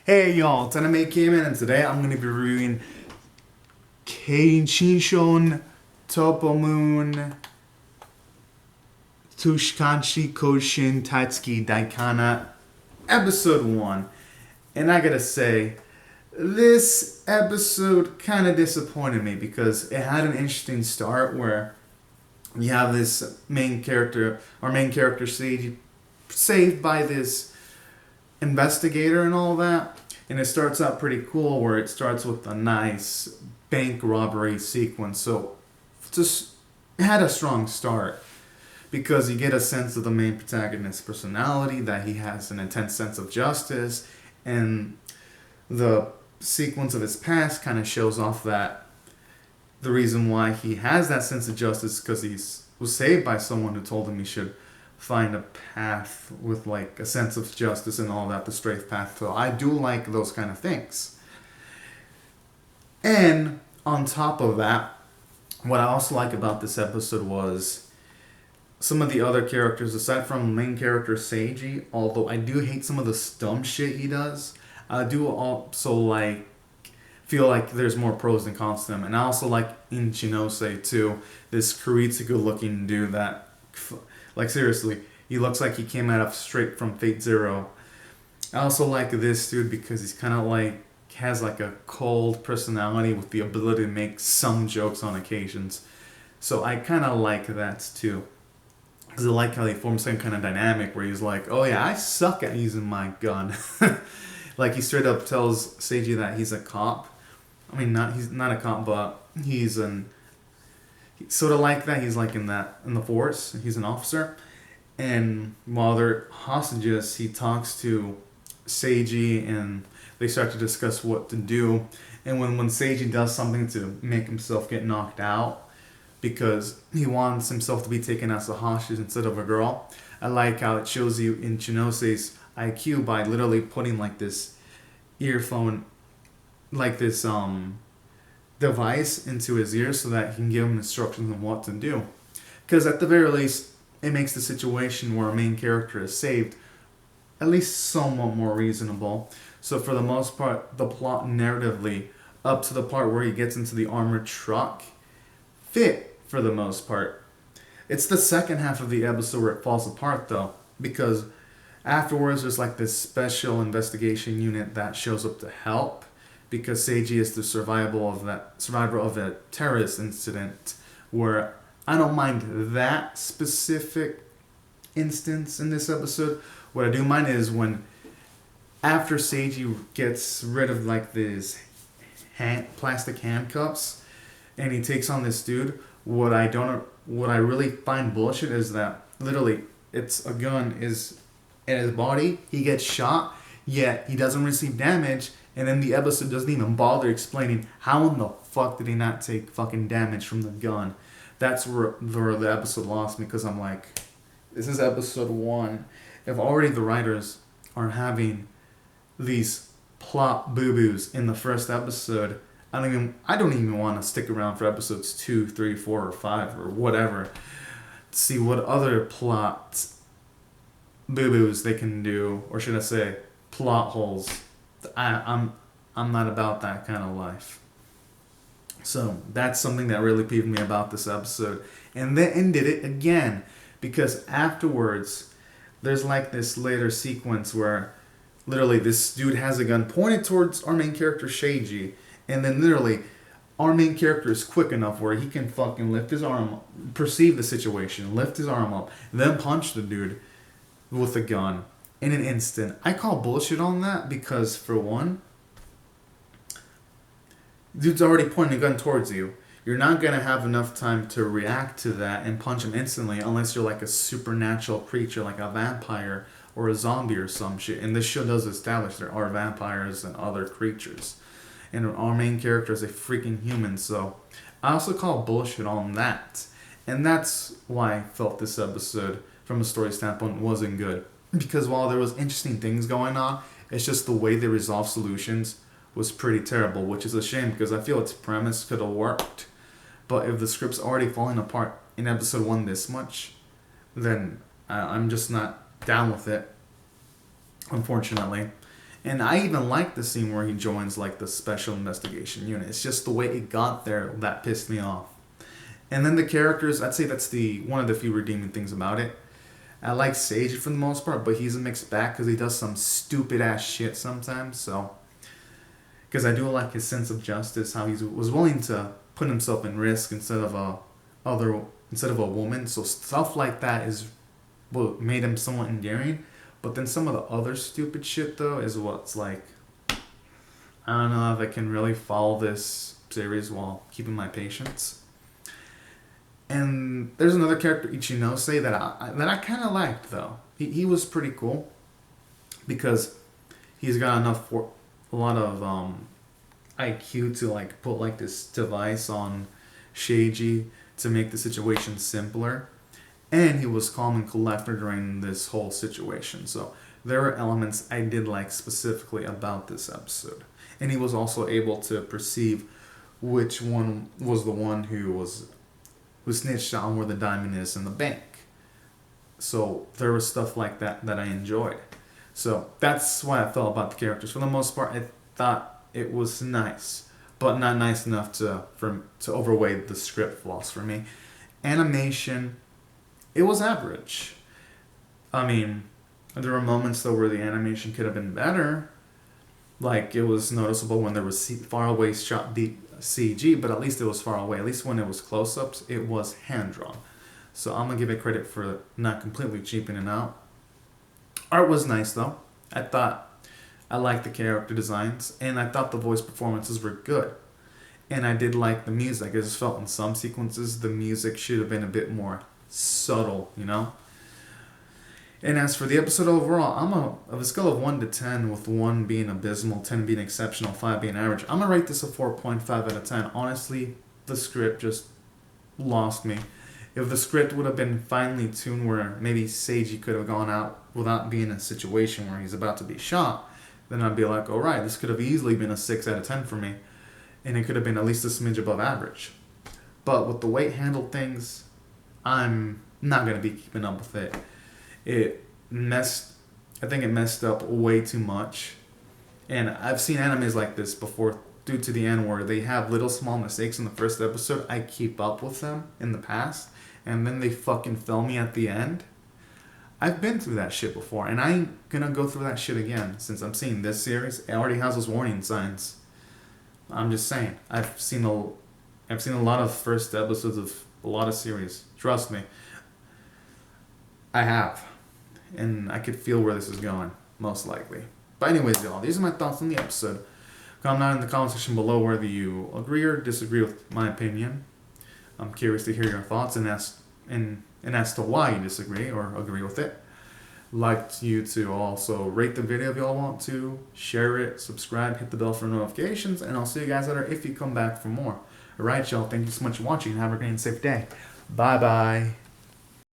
Hey y'all, it's Anime Cayman, and today I'm going to be reviewing Keiichishon Topomoon Tushkanshi Koshin Tatsuki Daikana Episode 1. And I gotta say, this episode kind of disappointed me because it had an interesting start where you have this main character saved by this investigator and all that. And it starts out pretty cool where it starts with a nice bank robbery sequence. So just it had a strong start because you get a sense of the main protagonist's personality, that he has an intense sense of justice, and the sequence of his past kind of shows off that the reason why he has that sense of justice because he was saved by someone who told him he should find a path with like a sense of justice and all that, the straight path. So I do like those kind of things. And on top of that, what I also like about this episode was some of the other characters, aside from main character Seiji, although I do hate some of the dumb shit he does, I do also feel like there's more pros than cons to him. And I also like in Chinose too, this Kuritsugu looking dude that like seriously, he looks like he came out of straight from Fate Zero. I also like this dude because he's kind of like has like a cold personality with the ability to make some jokes on occasions. So I kind of like that too. Because I like how they form some kind of dynamic where he's like, "Oh yeah, I suck at using my gun." Like he straight up tells Seiji that he's a cop. I mean, he's not a cop, but he's an sort of like that. He's like in the force. He's an officer, and while they're hostages, he talks to Seiji, and they start to discuss what to do. And when Seiji does something to make himself get knocked out, because he wants himself to be taken as a hostage instead of a girl, I like how it shows you in Chinose's IQ by literally putting like this earphone, like this device into his ear so that he can give him instructions on what to do. Because at the very least, it makes the situation where a main character is saved at least somewhat more reasonable. So for the most part, the plot narratively, up to the part where he gets into the armored truck, fit for the most part. It's the second half of the episode where it falls apart though, because afterwards there's like this special investigation unit that shows up to help because Seiji is the survivor of a terrorist incident where I don't mind that specific instance in this episode. What I do mind is when after Seiji gets rid of like these plastic handcuffs and he takes on this dude, what I really find bullshit is that literally it's a gun is in his body, he gets shot, yet he doesn't receive damage. And then the episode doesn't even bother explaining how in the fuck did he not take fucking damage from the gun. That's where the episode lost me because I'm like, this is episode 1. If already the writers are having these plot boo-boos in the first episode, I don't even want to stick around for episodes 2, 3, 4, or 5 or whatever to see what other plot boo-boos they can do, or should I say plot holes. I'm not about that kind of life. So that's something that really peeved me about this episode. And then ended it again. Because afterwards, there's like this later sequence where literally this dude has a gun pointed towards our main character Seiji. And then literally our main character is quick enough where he can fucking lift his arm, perceive the situation, lift his arm up, then punch the dude with a gun in an instant. I call bullshit on that because, for one, dude's already pointing a gun towards you. You're not going to have enough time to react to that and punch him instantly unless you're like a supernatural creature like a vampire or a zombie or some shit. And this show does establish there are vampires and other creatures. And our main character is a freaking human, so I also call bullshit on that. And that's why I felt this episode, from a story standpoint, wasn't good. Because while there was interesting things going on, it's just the way they resolve solutions was pretty terrible, which is a shame because I feel its premise could have worked. But if the script's already falling apart in episode 1 this much, then I'm just not down with it, unfortunately. And I even like the scene where he joins like the special investigation unit. It's just the way it got there that pissed me off. And then the characters, I'd say that's the one of the few redeeming things about it. I like Sage for the most part, but he's a mixed bag because he does some stupid ass shit sometimes. So, because I do like his sense of justice, how he was willing to put himself in risk instead of a woman. So stuff like that is what made him somewhat endearing. But then some of the other stupid shit though is what's like, I don't know if I can really follow this series while keeping my patience. And there's another character, Ichinose, that I kind of liked though. He was pretty cool because he's got a lot of IQ to like put like this device on Seiji to make the situation simpler. And he was calm and collected during this whole situation. So there are elements I did like specifically about this episode. And he was also able to perceive which one was the one who snitched on where the diamond is in the bank. So there was stuff like that that I enjoyed. So that's why I felt about the characters. For the most part, I thought it was nice, but not nice enough to overweigh the script flaws for me. Animation, it was average. I mean, there were moments though where the animation could have been better. Like it was noticeable when there was far away shot CG, but at least it was far away. At least when it was close-ups, it was hand-drawn. So I'm going to give it credit for not completely cheapening out. Art was nice, though. I liked the character designs, and I thought the voice performances were good. And I did like the music. I just felt in some sequences the music should have been a bit more subtle, you know? And as for the episode overall, I'm of a scale of 1 to 10, with 1 being abysmal, 10 being exceptional, 5 being average. I'm going to rate this a 4.5 out of 10. Honestly, the script just lost me. If the script would have been finely tuned where maybe Seiji could have gone out without being in a situation where he's about to be shot, then I'd be like, alright, this could have easily been a 6 out of 10 for me. And it could have been at least a smidge above average. But with the way it handled things, I'm not going to be keeping up with it. I think it messed up way too much. And I've seen animes like this before due to the end where they have little small mistakes in the first episode. I keep up with them in the past, and then they fucking fail me at the end. I've been through that shit before, and I ain't gonna go through that shit again since I'm seeing this series. It already has those warning signs. I'm just saying. I've seen a lot of first episodes of a lot of series. Trust me. I have. And I could feel where this is going, most likely. But anyways, y'all, these are my thoughts on the episode. Comment down in the comment section below whether you agree or disagree with my opinion. I'm curious to hear your thoughts and as to why you disagree or agree with it. Like you to also rate the video if y'all want to, share it, subscribe, hit the bell for notifications, and I'll see you guys later if you come back for more. Alright, y'all, thank you so much for watching. Have a great and safe day. Bye-bye.